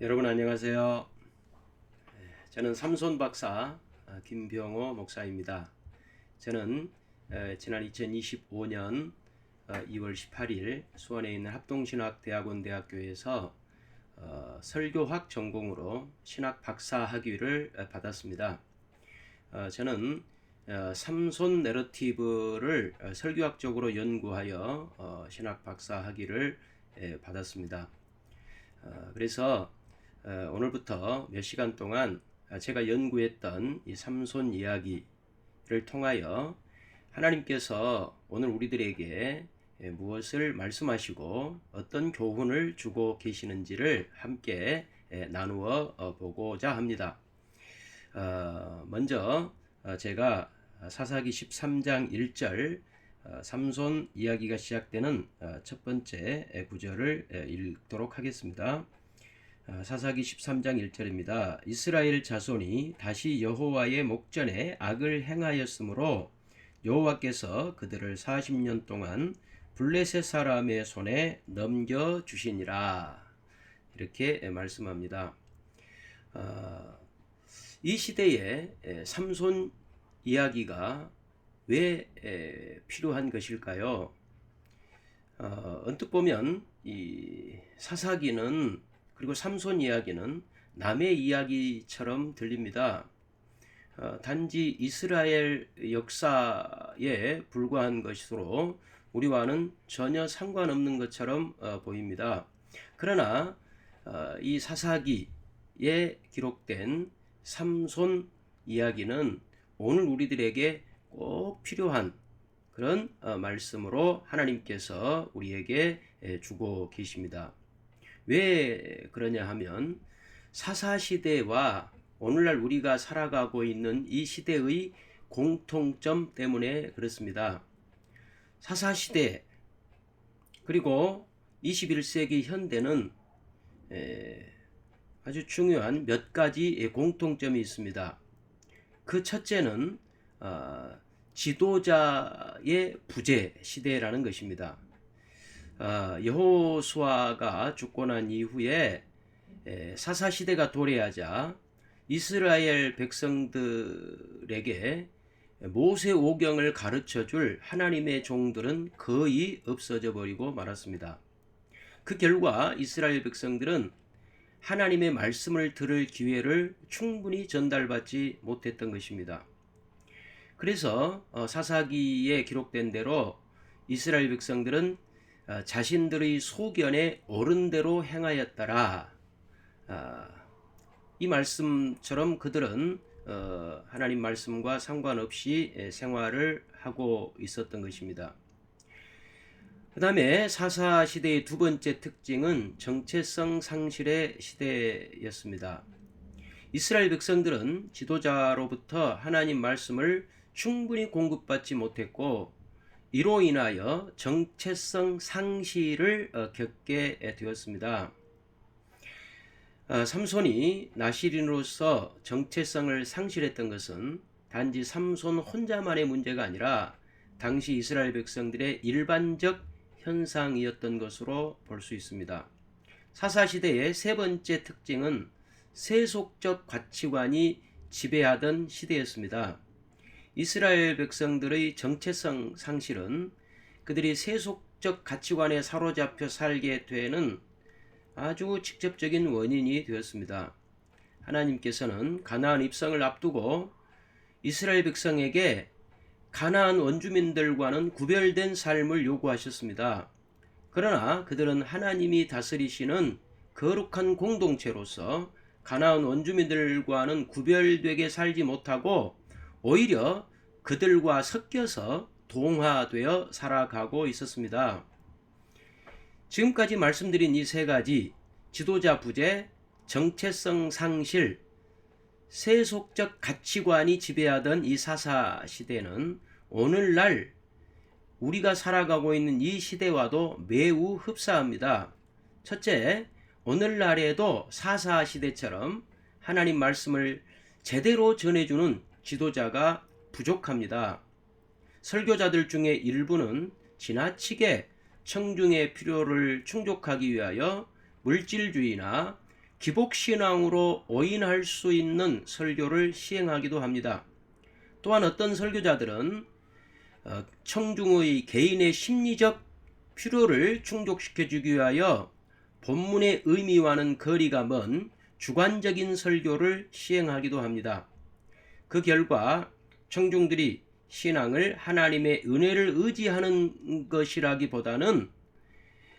여러분 안녕하세요. 저는 삼손 박사 김병호 목사입니다. 저는 지난 2025년 2월 18일 수원에 있는 합동신학대학원 대학교에서 설교학 전공으로 신학 박사 학위를 받았습니다. 저는 삼손 내러티브를 설교학적으로 연구하여 신학 박사 학위를 받았습니다. 그래서 오늘부터 몇 시간 동안 제가 연구했던 이 삼손 이야기를 통하여 하나님께서 오늘 우리들에게 무엇을 말씀하시고 어떤 교훈을 주고 계시는지를 함께 나누어 보고자 합니다. 먼저 제가 사사기 13장 1절 삼손 이야기가 시작되는 첫 번째 구절을 읽도록 하겠습니다. 사사기 13장 1절입니다. 이스라엘 자손이 다시 여호와의 목전에 악을 행하였으므로 여호와께서 그들을 40년 동안 블레셋 사람의 손에 넘겨주시니라. 이렇게 말씀합니다. 이 시대에 삼손 이야기가 왜 필요한 것일까요? 언뜻 보면 이 사사기는 그리고 삼손 이야기는 남의 이야기처럼 들립니다. 단지 이스라엘 역사에 불과한 것으로 우리와는 전혀 상관없는 것처럼 보입니다. 그러나 이 사사기에 기록된 삼손 이야기는 오늘 우리들에게 꼭 필요한 그런 말씀으로 하나님께서 우리에게 주고 계십니다. 왜 그러냐 하면 사사시대와 오늘날 우리가 살아가고 있는 이 시대의 공통점 때문에 그렇습니다. 사사시대 그리고 21세기 현대는 아주 중요한 몇 가지 공통점이 있습니다. 그 첫째는 지도자의 부재 시대라는 것입니다. 여호수아가 죽고 난 이후에 사사시대가 도래하자 이스라엘 백성들에게 모세오경을 가르쳐줄 하나님의 종들은 거의 없어져 버리고 말았습니다. 그 결과 이스라엘 백성들은 하나님의 말씀을 들을 기회를 충분히 전달받지 못했던 것입니다. 그래서 사사기에 기록된 대로 이스라엘 백성들은 자신들의 소견에 옳은 대로 행하였더라. 이 말씀처럼 그들은 하나님 말씀과 상관없이 생활을 하고 있었던 것입니다. 그 다음에 사사시대의 두 번째 특징은 정체성 상실의 시대였습니다. 이스라엘 백성들은 지도자로부터 하나님 말씀을 충분히 공급받지 못했고 이로 인하여 정체성 상실을 겪게 되었습니다. 삼손이 나실인으로서 정체성을 상실했던 것은 단지 삼손 혼자만의 문제가 아니라 당시 이스라엘 백성들의 일반적 현상이었던 것으로 볼 수 있습니다. 사사시대의 세 번째 특징은 세속적 가치관이 지배하던 시대였습니다. 이스라엘 백성들의 정체성 상실은 그들이 세속적 가치관에 사로잡혀 살게 되는 아주 직접적인 원인이 되었습니다. 하나님께서는 가나안 입성을 앞두고 이스라엘 백성에게 가나안 원주민들과는 구별된 삶을 요구하셨습니다. 그러나 그들은 하나님이 다스리시는 거룩한 공동체로서 가나안 원주민들과는 구별되게 살지 못하고 오히려 그들과 섞여서 동화되어 살아가고 있었습니다. 지금까지 말씀드린 이 세 가지 지도자 부재, 정체성 상실, 세속적 가치관이 지배하던 이 사사 시대는 오늘날 우리가 살아가고 있는 이 시대와도 매우 흡사합니다. 첫째, 오늘날에도 사사 시대처럼 하나님 말씀을 제대로 전해주는 지도자가 부족합니다. 설교자들 중에 일부는 지나치게 청중의 필요를 충족하기 위하여 물질주의나 기복신앙으로 오인할 수 있는 설교를 시행하기도 합니다. 또한 어떤 설교자들은 청중의 개인의 심리적 필요를 충족시켜주기 위하여 본문의 의미와는 거리가 먼 주관적인 설교를 시행하기도 합니다. 그 결과 청중들이 신앙을 하나님의 은혜를 의지하는 것이라기보다는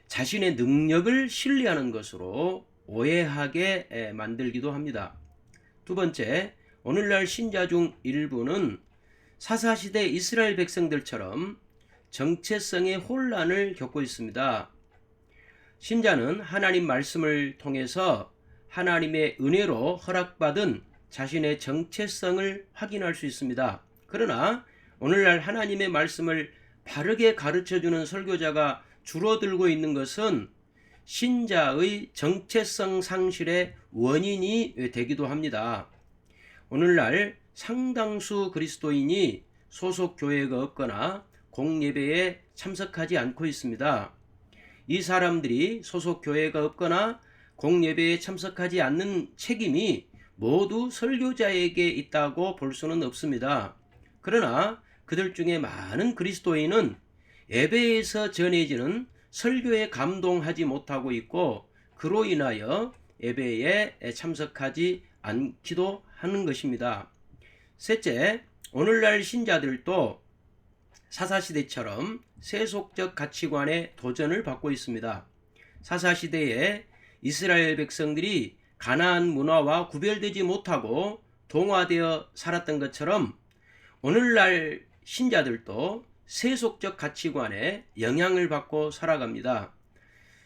자신의 능력을 신뢰하는 것으로 오해하게 만들기도 합니다. 두 번째, 오늘날 신자 중 일부는 사사시대 이스라엘 백성들처럼 정체성의 혼란을 겪고 있습니다. 신자는 하나님 말씀을 통해서 하나님의 은혜로 허락받은 자신의 정체성을 확인할 수 있습니다. 그러나 오늘날 하나님의 말씀을 바르게 가르쳐주는 설교자가 줄어들고 있는 것은 신자의 정체성 상실의 원인이 되기도 합니다. 오늘날 상당수 그리스도인이 소속 교회가 없거나 공예배에 참석하지 않고 있습니다. 이 사람들이 소속 교회가 없거나 공예배에 참석하지 않는 책임이 모두 설교자에게 있다고 볼 수는 없습니다. 그러나 그들 중에 많은 그리스도인은 예배에서 전해지는 설교에 감동하지 못하고 있고 그로 인하여 예배에 참석하지 않기도 하는 것입니다. 셋째, 오늘날 신자들도 사사시대처럼 세속적 가치관에 도전을 받고 있습니다. 사사시대에 이스라엘 백성들이 가나안 문화와 구별되지 못하고 동화되어 살았던 것처럼 오늘날 신자들도 세속적 가치관에 영향을 받고 살아갑니다.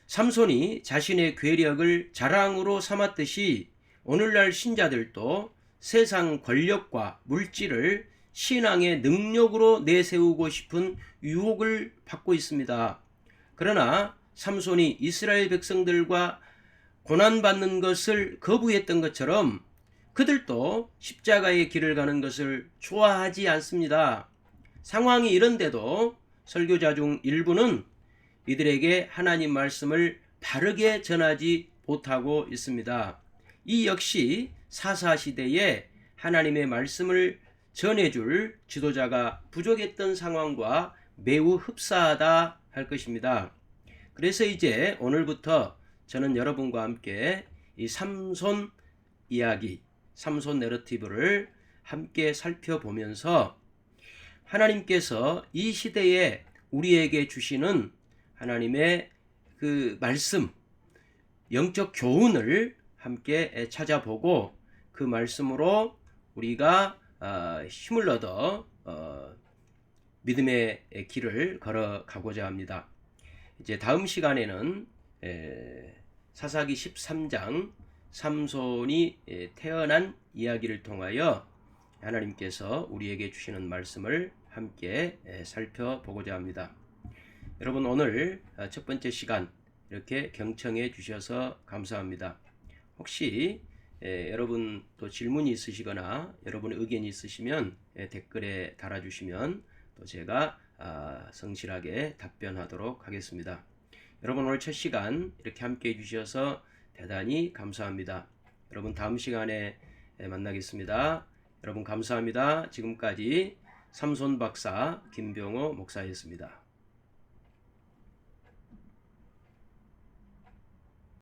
삼손이 자신의 괴력을 자랑으로 삼았듯이 오늘날 신자들도 세상 권력과 물질을 신앙의 능력으로 내세우고 싶은 유혹을 받고 있습니다. 그러나 삼손이 이스라엘 백성들과 고난받는 것을 거부했던 것처럼 그들도 십자가의 길을 가는 것을 좋아하지 않습니다. 상황이 이런데도 설교자 중 일부는 이들에게 하나님 말씀을 바르게 전하지 못하고 있습니다. 이 역시 사사시대에 하나님의 말씀을 전해줄 지도자가 부족했던 상황과 매우 흡사하다 할 것입니다. 그래서 이제 오늘부터 저는 여러분과 함께 이 삼손 이야기, 삼손 내러티브를 함께 살펴보면서 하나님께서 이 시대에 우리에게 주시는 하나님의 그 말씀, 영적 교훈을 함께 찾아보고 그 말씀으로 우리가 힘을 얻어 믿음의 길을 걸어가고자 합니다. 이제 다음 시간에는 사사기 13장 삼손이 태어난 이야기를 통하여 하나님께서 우리에게 주시는 말씀을 함께 살펴보고자 합니다. 여러분, 오늘 첫 번째 시간 이렇게 경청해 주셔서 감사합니다. 혹시 여러분 또 질문이 있으시거나 여러분의 의견이 있으시면 댓글에 달아주시면 또 제가 성실하게 답변하도록 하겠습니다. 여러분, 오늘 첫 시간 이렇게 함께 해주셔서 대단히 감사합니다. 여러분, 다음 시간에 만나겠습니다. 여러분 감사합니다. 지금까지 삼손 박사 김병호 목사였습니다.